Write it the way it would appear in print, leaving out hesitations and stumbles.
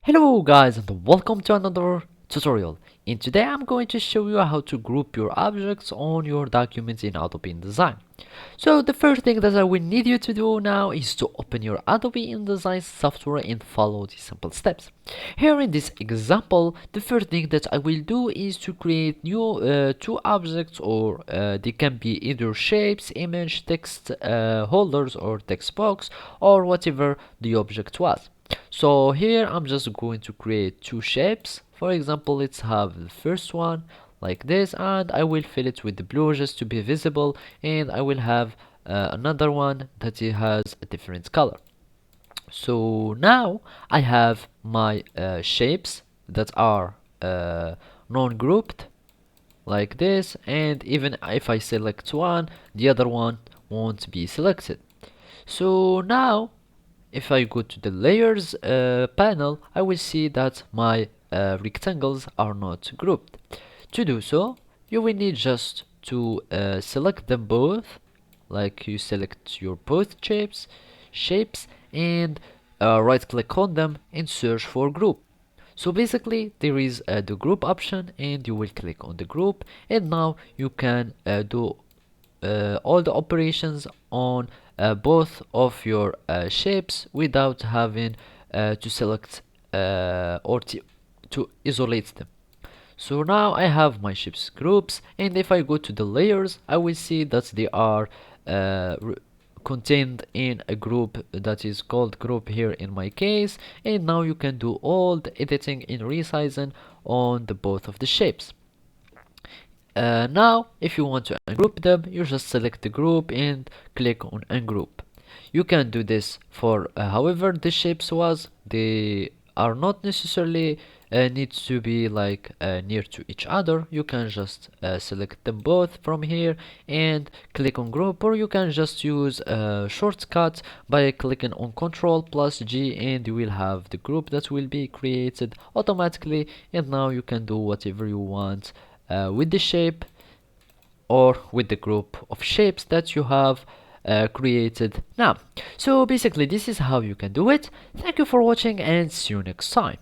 Hello guys and welcome to another tutorial. And today I'm going to show you how to group your objects on your documents in Adobe InDesign. So the first thing that I will need you to do now is to open your Adobe InDesign software and follow the simple steps. Here in this example, the first thing that I will do is to create new two objects, or they can be either shapes, image, text holders, or text box, or whatever the object was. So here I'm just going to create two shapes. For example, let's have the first one like this, and I will fill it with the blue just to be visible, and I will have another one that it has a different color. So now I have my shapes that are non-grouped like this, and even if I select one, the other one won't be selected. So now if I go to the layers panel, I will see that my rectangles are not grouped. To do so, you will need just to select them both, like you select your both shapes, and right click on them and search for group. So basically there is the group option, and you will click on the group, and now you can do all the operations on both of your shapes without having to select to isolate them. So now I have my shapes groups, and if I go to the layers, I will see that they are uh, contained in a group that is called group here in my case. And now you can do all the editing and resizing on the both of the shapes. Now, if you want to ungroup them, you just select the group and click on ungroup. You can do this for however the shapes was. They are not necessarily need to be like near to each other. You can just select them both from here and click on group, or you can just use a shortcut by clicking on Ctrl plus G, and you will have the group that will be created automatically. And now you can do whatever you want with the shape or with the group of shapes that you have created now. So basically this is how you can do it. Thank you for watching, and see you next time.